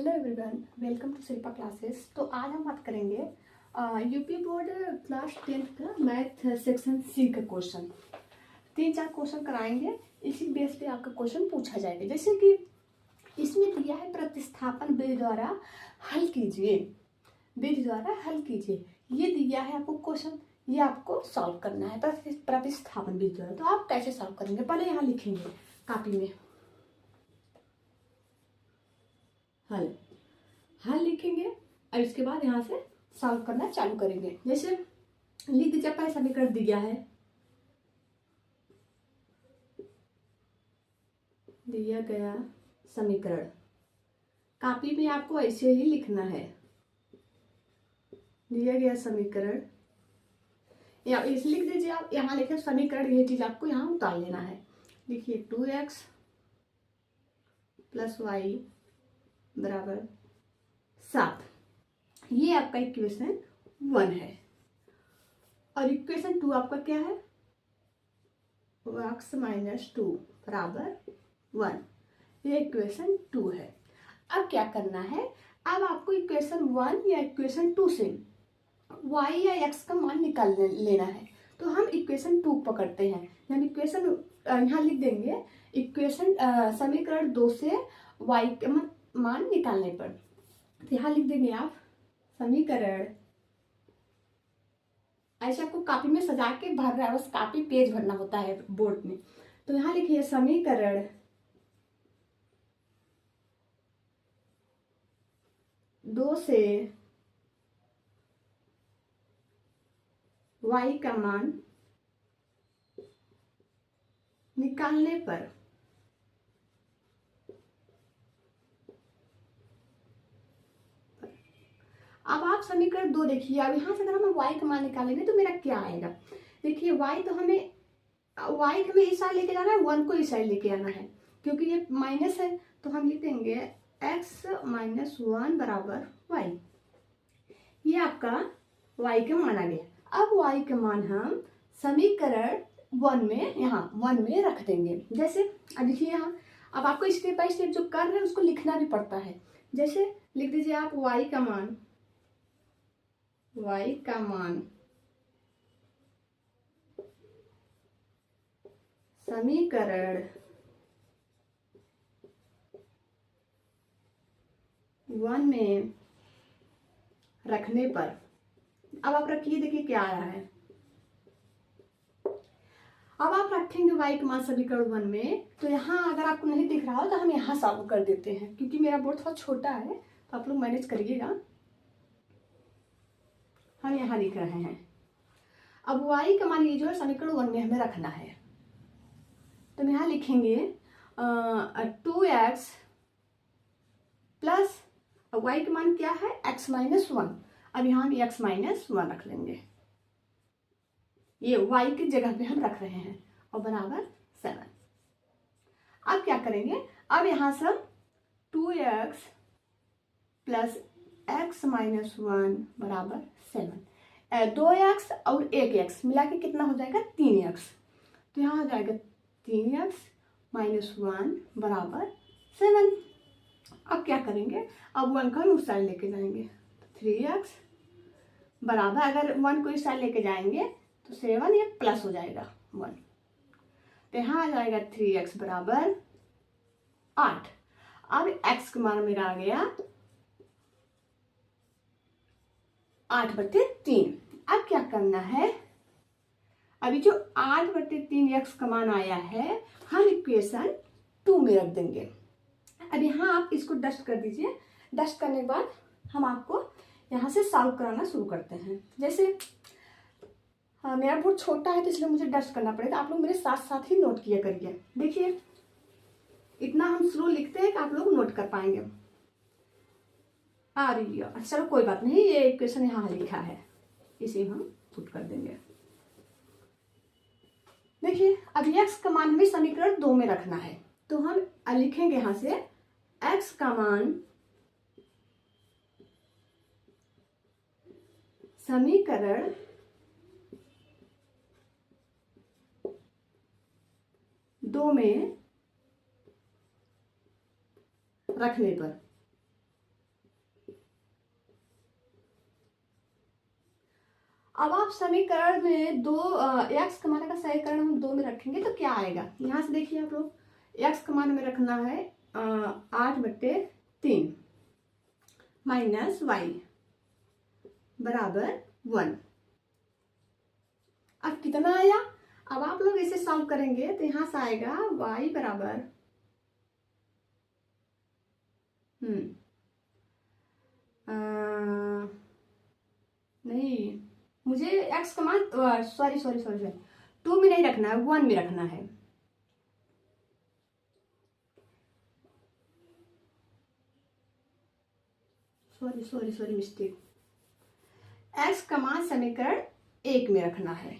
Hello everyone, welcome to Shilpa classes. तो आज हम बात करेंगे यूपी बोर्ड क्लास 10th का मैथ सेक्शन सी का क्वेश्चन। 3-4 क्वेश्चन कराएंगे, इसी बेस पे आपका क्वेश्चन पूछा जाएगा। जैसे कि इसमें दिया है प्रतिस्थापन विधि द्वारा हल कीजिए, विधि द्वारा हल कीजिए। ये दिया है आपको क्वेश्चन, ये आपको सॉल्व करना है प्रतिस्थापन विधि द्वारा। तो आप कैसे सॉल्व करेंगे, पहले यहाँ लिखेंगे कॉपी में हल हल लिखेंगे और इसके बाद यहाँ से सॉल्व करना चालू करेंगे। जैसे लिख दीजिए, पहले समीकरण दिया है, दिया गया समीकरण कॉपी में आपको ऐसे ही लिखना है। दिया गया समीकरण या इसे लिख दीजिए, आप यहाँ लिखे समीकरण, ये चीज आपको यहाँ उतार लेना है। देखिए 2x + y = 7, ये आपका इक्वेशन 1 है। और इक्वेशन 2 आपका क्या है, x - 2 = 1, ये इक्वेशन 2 है। अब क्या करना है, अब आपको इक्वेशन 1 या इक्वेशन 2 से y या x का मान निकाल लेना है। तो हम इक्वेशन 2 पकड़ते हैं, हम इक्वेशन यहाँ लिख देंगे, इक्वेशन समीकरण 2 से y का मान निकालने पर। तो यहाँ लिख देंगे आप समीकरण, ऐसे आपको कॉपी में सजा के भर रहा है, बस कॉपी पेज भरना होता है बोर्ड में। तो यहाँ लिखिए समीकरण 2 से y का मान निकालने पर अब आप समीकरण 2 देखिए। अब यहाँ से अगर हम y का मान निकालेंगे तो मेरा क्या आएगा, देखिए y तो हमें इस साइड लेके जाना है, 1 को इस साइड लेके आना है, क्योंकि ये माइनस है। तो हम लिख देंगे x - 1 = y। ये आपका y का मान आ गया। अब y का मान हम समीकरण 1 में, यहाँ 1 में रख देंगे। जैसे अब देखिए यहाँ, अब आपको स्टेप बाय स्टेप जो कर रहे हैं उसको लिखना भी पड़ता है। जैसे लिख दीजिए आप y का मान समीकरण 1 में रखने पर, अब आप रखिए, देखिए क्या आ रहा है। अब आप रखेंगे y का मान समीकरण 1 में, तो यहाँ अगर आपको नहीं दिख रहा हो तो हम यहाँ सॉल्व कर देते हैं, क्योंकि मेरा बोर्ड थोड़ा छोटा है तो आप लोग मैनेज करिएगा। हम यहाँ लिख रहे हैं, अब y का मान ये जो है समीकरण 1 में हमें रखना है। तो हम यहाँ लिखेंगे 2x प्लस y का मान क्या है, x - 1। अब यहाँ हम x - 1 रख लेंगे, ये y की जगह पे हम रख रहे हैं, और बराबर 7। अब क्या करेंगे, अब यहाँ से 2x प्लस x - 1 = 7, 2x और 1x मिला के कितना हो जाएगा, 3x। तो यहाँ हो जाएगा 3x - 1 = 7। अब क्या करेंगे, अब 1 को हम उस साइड लेके जाएंगे, 3x बराबर, अगर 1 को इस साइड लेके जाएंगे तो 7, ये प्लस हो जाएगा 1। तो यहाँ आ जाएगा 3x = 8। अब x का मान मेरा आ गया 8/3। अब क्या करना है, अभी जो 8/3 x का मान आया है, हम इक्वेशन 2 में रख देंगे। अब यहाँ आप इसको डस्ट कर दीजिए। डस्ट करने के बाद हम आपको यहाँ से सॉल्व कराना शुरू करते हैं। जैसे हाँ, मेरा बोर्ड छोटा है तो इसलिए मुझे डस्ट करना पड़ेगा, आप लोग मेरे साथ साथ ही नोट किया करिए। देखिए इतना हम स्लो लिखते हैं कि आप लोग नोट कर पाएंगे। आ रही है, चलो कोई बात नहीं, ये इक्वेशन यहाँ लिखा है, इसे हम पुट कर देंगे। देखिए अब x का मान हमें समीकरण 2 में रखना है, तो हम लिखेंगे यहाँ से x का मान समीकरण 2 में रखने पर, अब आप समीकरण में दो एक्स का मान का समीकरण हम 2 में रखेंगे तो क्या आएगा, यहाँ से देखिए आप लोग एक्स का मान में रखना है 8/3 माइनस वाई बराबर 1। अब कितना आया, अब आप लोग इसे सॉल्व करेंगे तो यहां से आएगा y बराबर नहीं, मुझे x का मान सॉरी सॉरी सॉरी 2 में नहीं रखना है, 1 में रखना है। Sorry sorry sorry mistake. x का मान समीकरण 1 में रखना है,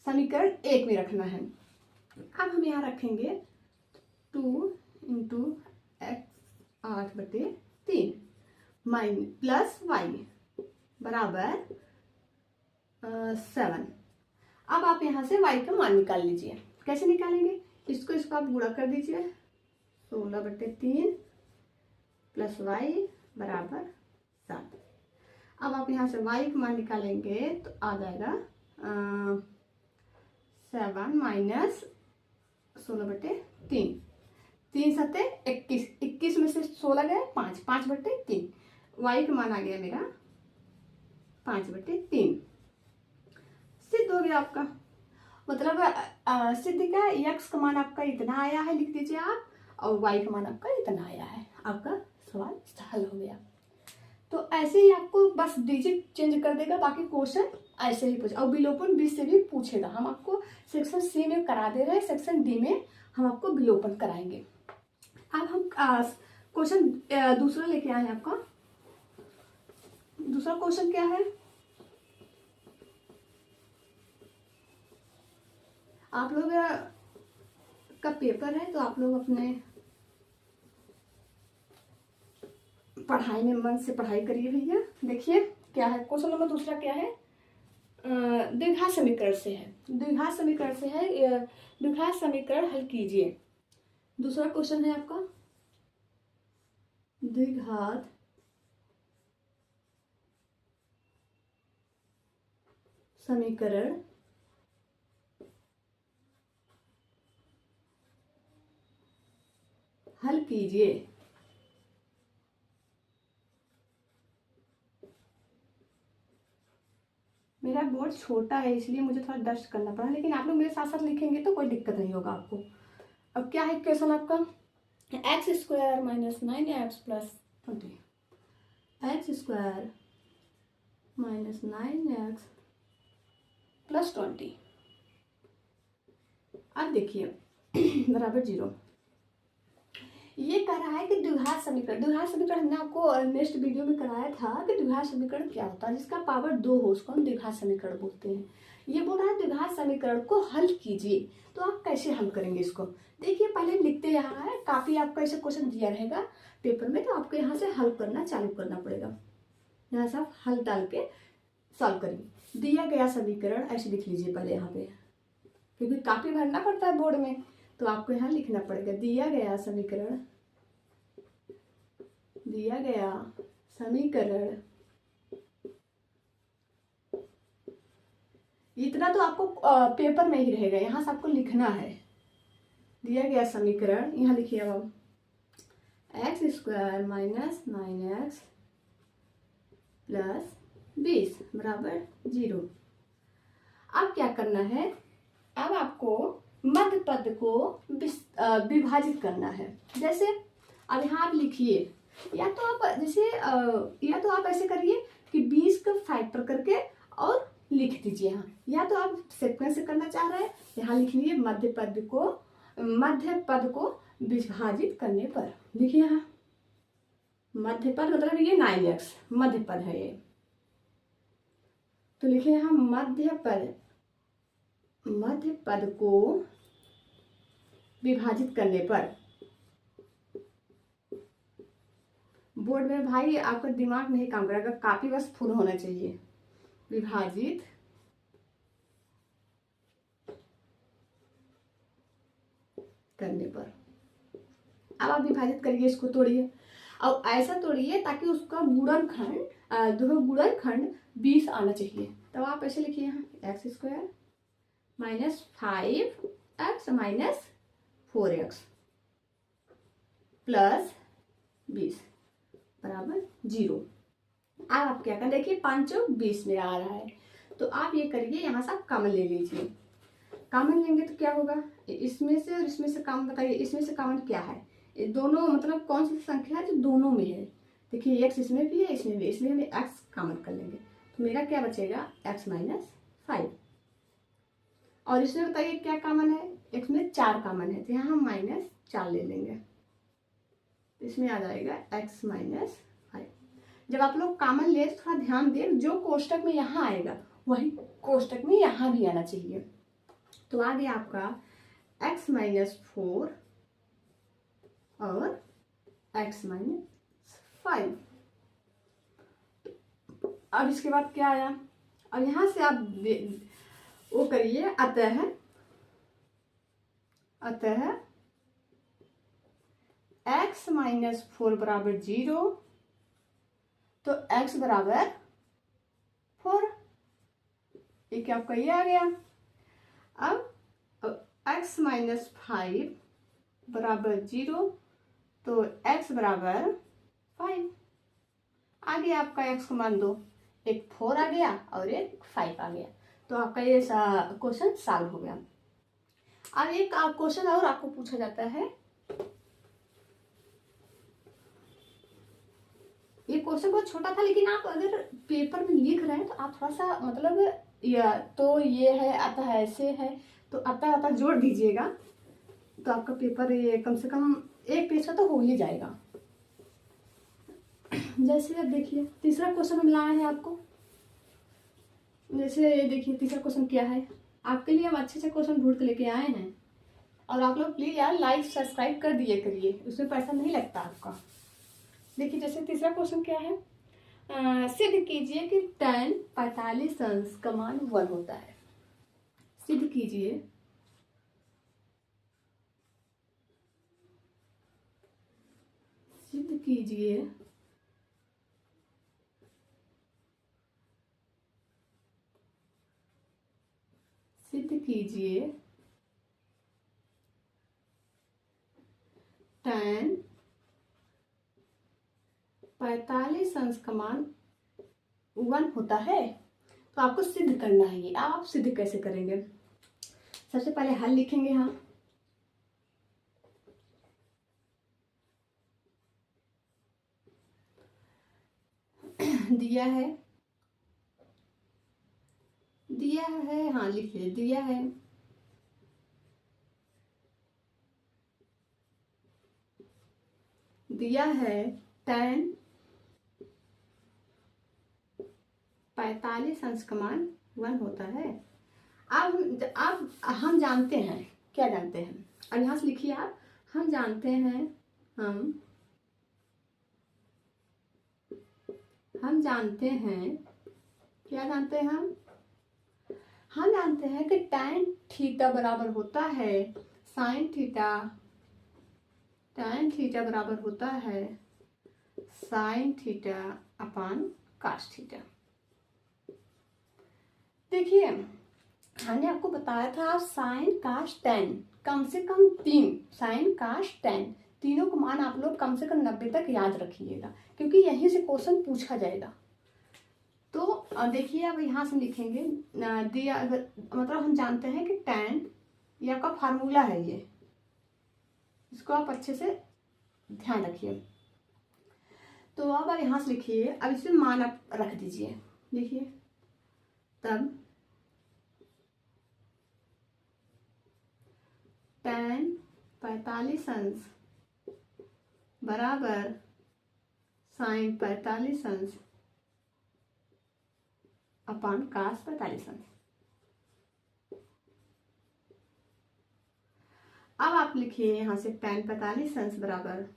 समीकरण 1 में रखना है। अब हम यहाँ रखेंगे 2 into x 8/3 minus plus y बराबर 7। अब आप यहाँ से y का मान निकाल लीजिए। कैसे निकालेंगे, इसको आप गुणा कर दीजिए, 16/3 प्लस वाई बराबर 7। अब आप यहाँ से y का मान निकालेंगे तो आ जाएगा 7 माइनस 16/3, 3 सत्ते 21, 21 में से 16 गए 5, 5/3, y का मान आ गया मेरा 5/3। सिद्ध हो गया आपका, मतलब सिद्ध क्या, x का मान आपका इतना आया है लिख दीजिए आप, और y का मान आपका इतना आया है, आपका सवाल हल हो गया। तो ऐसे ही आपको बस डिजिट चेंज कर देगा, बाकी क्वेश्चन ऐसे ही पूछे, और विलोपन बी से भी पूछेगा। हम आपको सेक्शन सी में करा दे रहे हैं, सेक्शन डी में हम आपको विलोपन कराएंगे। अब हम क्वेश्चन दूसरा लेके आए हैं। आपका दूसरा क्वेश्चन क्या है, आप लोग का पेपर है तो आप लोग अपने पढ़ाई में मन से पढ़ाई करिए भैया। देखिए क्या है, क्वेश्चन नंबर दूसरा क्या है, द्विघात समीकरण से है, द्विघात समीकरण से है, द्विघात समीकरण हल कीजिए। दूसरा क्वेश्चन है आपका द्विघात समीकरण हल कीजिए। मेरा बोर्ड छोटा है इसलिए मुझे थोड़ा डस्ट करना पड़ा, लेकिन आप लोग मेरे साथ साथ लिखेंगे तो कोई दिक्कत नहीं होगा आपको। अब क्या है क्वेश्चन आपका, x² minus 9x plus 20, x² minus 9x plus 20। अब देखिए बराबर 0। ये कह रहा है कि द्विघात समीकरण, द्विघात समीकरण हमने आपको नेक्स्ट वीडियो में कराया था कि द्विघात समीकरण क्या होता है, जिसका पावर 2 हो उसको हम द्विघात समीकरण बोलते हैं। ये बोल रहा है द्विघात समीकरण को हल कीजिए, तो आप कैसे हल करेंगे इसको। देखिए पहले लिखते यहाँ है, काफी आपका ऐसे क्वेश्चन दिया रहेगा पेपर में, तो आपको यहाँ से हल करना चालू करना पड़ेगा। यहाँ से आप हल डाल के सॉल्व करिए। दिया गया समीकरण ऐसे लिख लीजिए पहले यहाँ पे, क्योंकि काफी भरना पड़ता है बोर्ड में, तो आपको यहाँ लिखना पड़ेगा दिया गया समीकरण, दिया गया समीकरण। इतना तो आपको पेपर में ही रहेगा, यहाँ से आपको लिखना है। दिया गया समीकरण, यहाँ लिखिए अब x² माइनस 9x प्लस 20 बराबर 0। अब क्या करना है, अब आपको मध्य पद को विभाजित करना है। जैसे अब यहाँ आप लिखिए, या तो आप जैसे या तो आप ऐसे करिए कि 20 का फैक्टर करके और लिख दीजिए यहाँ, या तो आप सीक्वेंस से करना चाह रहे हैं, यहाँ लिख लीजिए मध्य पद को विभाजित करने पर। देखिए यहाँ मध्य पद मतलब ये 9x मध्य पद है ये, तो लिखिए यहाँ मध्य पद को विभाजित करने पर। बोर्ड में भाई आपका दिमाग नहीं काम करेगा, काफी बस फुल होना चाहिए। विभाजित करने पर, अब आप विभाजित करिए, इसको तोड़िए। और ऐसा तोड़िए ताकि उसका गुणनखंड दोनों गुणनखंड 20 आना चाहिए। तो आप ऐसे लिखिए यहाँ x square minus 5x minus 4x plus 20 बराबर 0। अब आप क्या करें, देखिए 5 और 20 में आ रहा है, तो आप ये करिए यहाँ से आप कॉमन ले लीजिए। कॉमन लेंगे तो क्या होगा, इसमें से और इसमें से कॉमन, बताइए इसमें से कॉमन क्या है, ये दोनों मतलब कौन सी संख्या है जो दोनों में है। देखिए एक्स इसमें भी है इसमें भी, इसलिए हम एक्स कॉमन कर लेंगे, तो मेरा क्या बचेगा एक्स माइनस 5। और इसमें बताइए क्या कॉमन है, एक्स में 4 कॉमन है, तो यहाँ हम माइनस 4 ले लेंगे, इसमें आ जाएगा एक्स माइनस 5। जब आप लोग कॉमन ले तो थोड़ा ध्यान दें, जो कोष्टक में यहाँ आएगा वही कोष्टक में यहाँ भी आना चाहिए। तो आ गया आपका x माइनस 4 और x माइनस 5। अब इसके बाद क्या आया, अब यहां से आप वो करिए, अतः x माइनस 4 बराबर 0, तो x बराबर 4, ये क्या आपका ये आ गया। अब x माइनस 5 बराबर 0, तो x बराबर 5 आ गया। आपका x को मान दो, एक 4 आ गया और एक 5 आ गया, तो आपका ये क्वेश्चन सॉल्व हो गया। अब एक क्वेश्चन और आपको पूछा जाता है, ये क्वेश्चन बहुत छोटा था, लेकिन आप अगर पेपर में लिख रहे हैं तो आप थोड़ा सा मतलब या तो ये है अतः ऐसे है, तो अतः जोड़ दीजिएगा, तो आपका पेपर ये कम से कम एक पेज का तो हो ही जाएगा। जैसे अब देखिए तीसरा क्वेश्चन हम लाए हैं आपको, जैसे ये देखिए तीसरा क्वेश्चन क्या है, आपके लिए हम अच्छे क्वेश्चन ढूंढ के लेके आए हैं, और आप लोग प्लीज यार लाइक सब्सक्राइब कर दिए करिए, उसमें पैसा नहीं लगता आपका। देखिए जैसे तीसरा क्वेश्चन क्या है, सिद्ध कीजिए कि tan 45 अंश का मान 1 होता है। सिद्ध कीजिए सिद्ध कीजिए सिद्ध कीजिए tan 45 अंश का मान 1 होता है। तो आपको सिद्ध करना है, ये आप सिद्ध कैसे करेंगे, सबसे पहले हल लिखेंगे। हाँ दिया है हाँ लिखिए, दिया है tan 45 अंश का मान 1 होता है। अब हम जानते हैं, क्या जानते हैं, अब यहाँ से लिखिए आप, हम जानते हैं क्या जानते हैं हम जानते हैं कि tan थीटा बराबर होता है sin थीटा, tan थीटा बराबर होता है sin theta upon cos theta. देखिए हमने आपको बताया था आप sin cos tan कम से कम 3 sin cos tan तीनों को मान आप लोग कम से कम 90 तक याद रखिएगा, क्योंकि यहीं से क्वेश्चन पूछा जाएगा। तो देखिए अब यहाँ से लिखेंगे दिया, मतलब हम जानते हैं कि tan ये आपका फार्मूला है, ये इसको आप अच्छे से ध्यान रखिए। तो अब आप यहाँ से लिखिए, अब इसमें मान आप रख दीजिए। देखिए तब tan 45 अंश बराबर sin 45 अंश अपान cos 45 अंश। अब आप लिखिए यहाँ से tan 45 अंश बराबर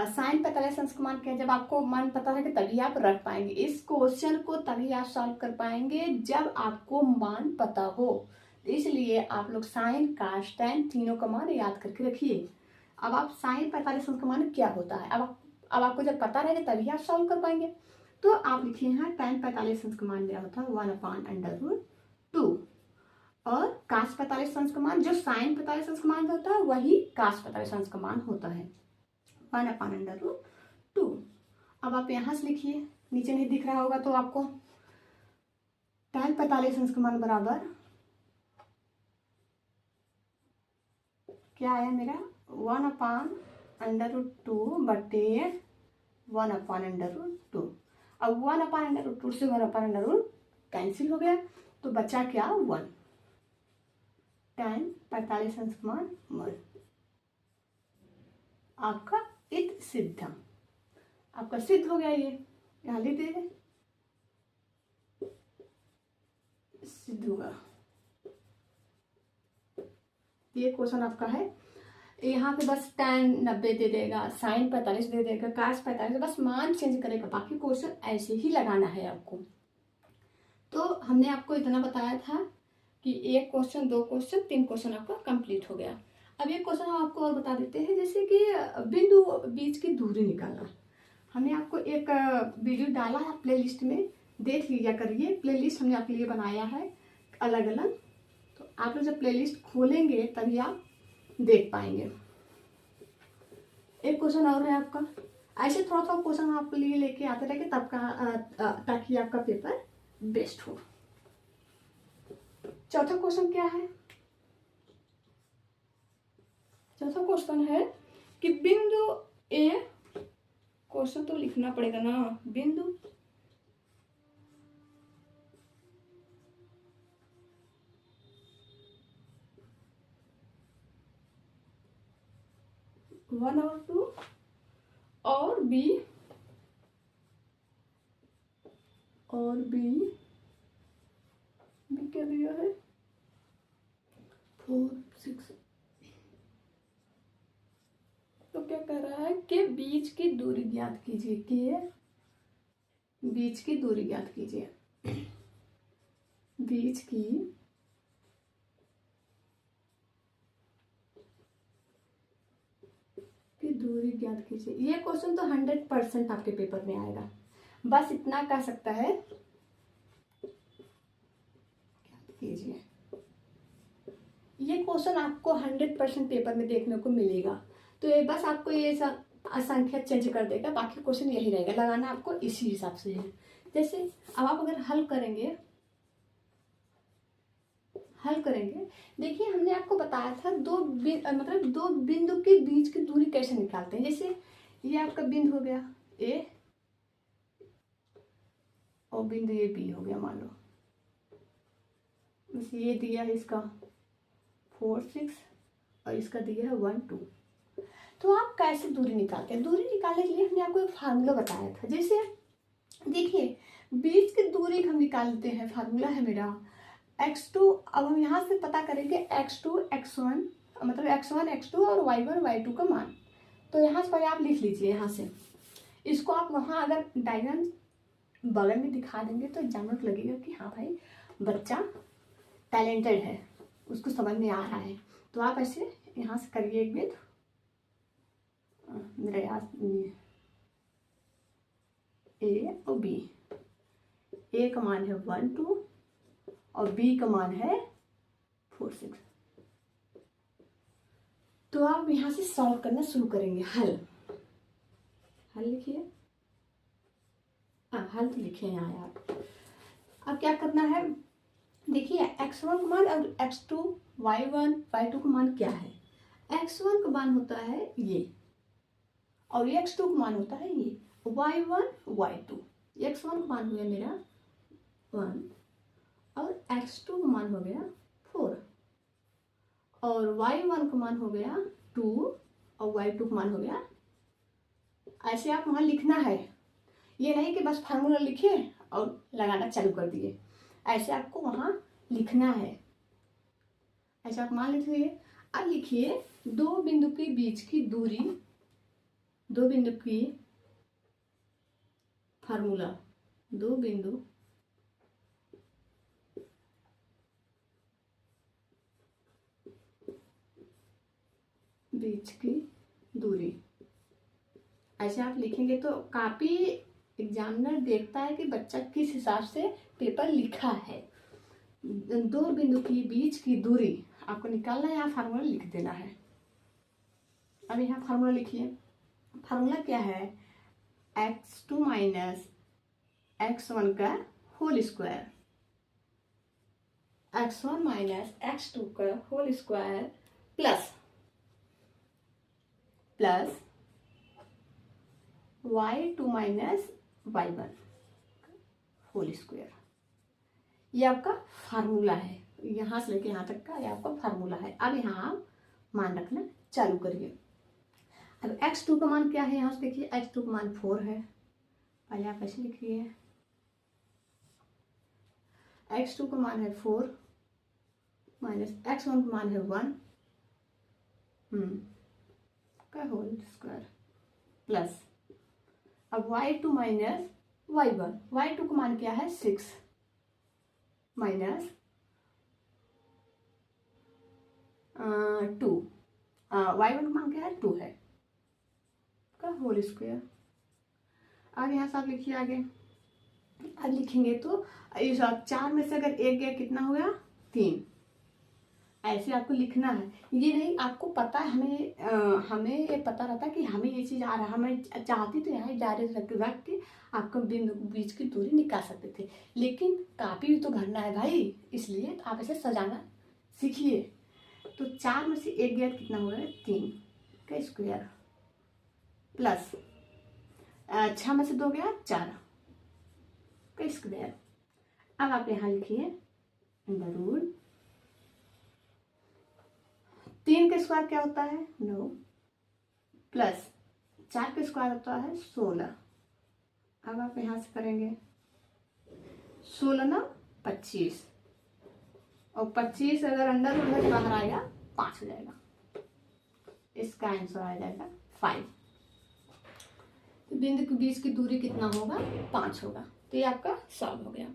साइन 45 अंश का मान क्या है, जब आपको मान पता है कि तभी आप रख पाएंगे इस क्वेश्चन को, तभी आप सॉल्व कर पाएंगे जब आपको मान पता हो। इसलिए आप लोग साइन काश टैन तीनों का मान याद करके रखिए। अब आप साइन 45 का मान क्या होता है, अब आपको जब पता रहेगा तभी आप सॉल्व कर पाएंगे। तो आप लिखिए यहाँ टैन 45 का मान क्या होता है 1/√2, और काश 45 का मान जो साइन 45 का मान होता है वही काश 45 का मान होता है 1/√2। अब आप यहाँ से लिखिए, नीचे नहीं दिख रहा होगा तो आपको, टैन 45 का मान बराबर क्या आया मेरा 1/√2 बटे 1/√2। अब 1/√2 से 1/√2 कैंसिल हो गया तो बचा क्या 1, टैन 45 का मान 1। आपका इत सिद्ध, आपका सिद्ध हो गया। ये यहाँ लिख दीजिए, सिद्ध होगा। ये क्वेश्चन आपका है। यहाँ पे बस टैन 90 दे देगा, साइन 45 दे देगा, काश 45, बस मान चेंज करेगा, बाकी क्वेश्चन ऐसे ही लगाना है आपको। तो हमने आपको इतना बताया था कि एक क्वेश्चन, दो क्वेश्चन, तीन क्वेश्चन आपका कंप्लीट हो गया। अब एक क्वेश्चन हम आपको और बता देते हैं, जैसे कि बिंदु बीच की दूरी निकालना। हमने आपको एक वीडियो डाला है प्ले लिस्ट में, देख लीजिए करिए। प्ले लिस्ट हमने आपके लिए बनाया है अलग अलग, तो आप लोग जब प्ले लिस्ट खोलेंगे तभी आप देख पाएंगे। एक क्वेश्चन और है आपका, ऐसे थोड़ा थोड़ा क्वेश्चन आपके लिए लेके आते रहेंगे तब का ताकि आपका पेपर बेस्ट हो। चौथा क्वेश्चन क्या है, चौथा क्वेश्चन है कि बिंदु ए, क्वेश्चन तो लिखना पड़ेगा ना, बिंदु वन और टू और बी क्या दिया है 4 6। तो क्या कह रहा है कि बीच की दूरी ज्ञात कीजिए, कि बीच की दूरी ज्ञात कीजिए, बीच की दूरी ज्ञात कीजिए। ये क्वेश्चन तो 100% आपके पेपर में आएगा, बस इतना कह सकता है कीजिए। ये क्वेश्चन आपको 100% पेपर में देखने को मिलेगा। तो ये बस आपको ये सब संख्या चेंज कर देगा, बाकी क्वेश्चन यही रहेगा, लगाना आपको इसी हिसाब से है। जैसे अब आप अगर हल करेंगे, देखिए हमने आपको बताया था मतलब दो बिंदु के बीच की दूरी कैसे निकालते हैं। जैसे ये आपका बिंदु हो गया ए और बिंदु ये बी हो गया, मान लो ये दिया है इसका 4 6 और इसका दिया है 1 2। तो आप कैसे दूरी निकालते हैं, दूरी निकालने के लिए हमने आपको एक फार्मूला बताया था। जैसे देखिए बीच की दूरी हम निकालते हैं, फार्मूला है मेरा x2। अब हम यहाँ से पता करेंगे x2 x1 मतलब x1 x2 और y1 y2 का मान। तो यहाँ से पहले आप लिख लीजिए, यहाँ से इसको आप वहाँ अगर डायग्राम बगल में दिखा देंगे तो एग्जामिनर को लगेगा कि हाँ भाई बच्चा टैलेंटेड है, उसको समझ में आ रहा है। तो आप ऐसे यहाँ से करिए एक बिंदु, मेरा याद ए और बी, ए का मान है 1 2 और बी का मान है 4 6। तो आप यहाँ से सॉल्व करना शुरू करेंगे। हल लिखिए, हल तो लिखिए यहाँ यार। अब क्या करना है, देखिए x1 का मान और x2 y1 y2 का मान क्या है। x1 का मान होता है ये और x2 का मान होता है ये, y1 y2। x1 का मान हो गया मेरा 1 और x2 का मान हो गया 4 और y1 का मान हो गया 2 और y2 का मान हो गया। ऐसे आप वहाँ लिखना है, ये नहीं कि बस फार्मूला लिखिए और लगाना चालू कर दिए, ऐसे आपको वहाँ लिखना है। ऐसे आप मान लीजिए। अब लिखिए दो बिंदु के बीच की दूरी, दो बिंदु की फार्मूला, दो बिंदु बीच की दूरी। ऐसे आप लिखेंगे तो काफ़ी एग्जामिनर देखता है कि बच्चा किस हिसाब से पेपर लिखा है। दो बिंदु की बीच की दूरी आपको निकालना है, यहाँ फार्मूला लिख देना है। अब यहाँ फार्मूला लिखिए। फार्मूला क्या है? x2 माइनस x1 का whole square, x1 minus x2 का whole square plus y2 minus y1 whole square. ये आपका फार्मूला है, यहाँ से लेके यहाँ तक का ये आपका फार्मूला है। अब यहाँ आप मान रखना चालू करिए। अब x2 का मान क्या है? यहाँ से देखिए x2 का मान 4 है। पहले आप ऐसे लिखिए, x2 का मान है 4 माइनस x1 का मान है 1 का होल स्क्वायर प्लस अब y2 माइनस y1, y2 का मान क्या है 6 माइनस 2, y1 का मान क्या है 2 है का होल स्क्वायर। अब यहाँ से आप लिखिए आगे। अब लिखेंगे तो इस 4 में से अगर एक गया कितना हो गया? 3। ऐसे आपको लिखना है। ये नहीं आपको पता है, हमें ये पता रहता है कि हमें ये चीज़ आ रहा है, हमें चाहती तो यहाँ डायरेक्ट रख के आपको बिंदु बीच की दूरी निकाल सकते थे, लेकिन कापी भी तो भरना है भाई, इसलिए आप ऐसे सजाना सीखिए। तो 4 में से एक गया कितना हो गया? 3 का स्क्वायर प्लस 6 में से 2 गया 4 का स्क्वायर। अब आप यहाँ लिखिए अंडर रूट 3 का स्क्वायर क्या होता है? 9 प्लस 4 का स्क्वायर होता है 16। अब आप यहाँ से करेंगे 16 ना 25 और 25 अगर अंडर रूट है बाहर आएगा 5 हो जाएगा। इसका आंसर आ जाएगा 5। तो बिंदु के बीच की दूरी कितना होगा? 5 होगा। तो ये आपका सॉल्व हो गया।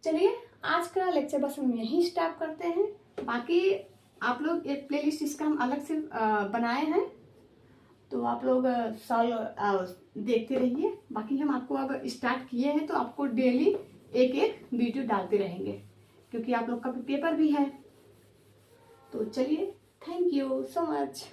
चलिए आज का लेक्चर बस हम यहीं स्टॉप करते हैं। बाकी आप लोग एक प्लेलिस्ट इसका हम अलग से बनाए हैं, तो आप लोग सॉल्व देखते रहिए। बाकी हम आपको अब स्टार्ट किए हैं तो आपको डेली एक एक वीडियो डालते रहेंगे, क्योंकि आप लोग का पेपर भी है। तो चलिए, थैंक यू सो मच।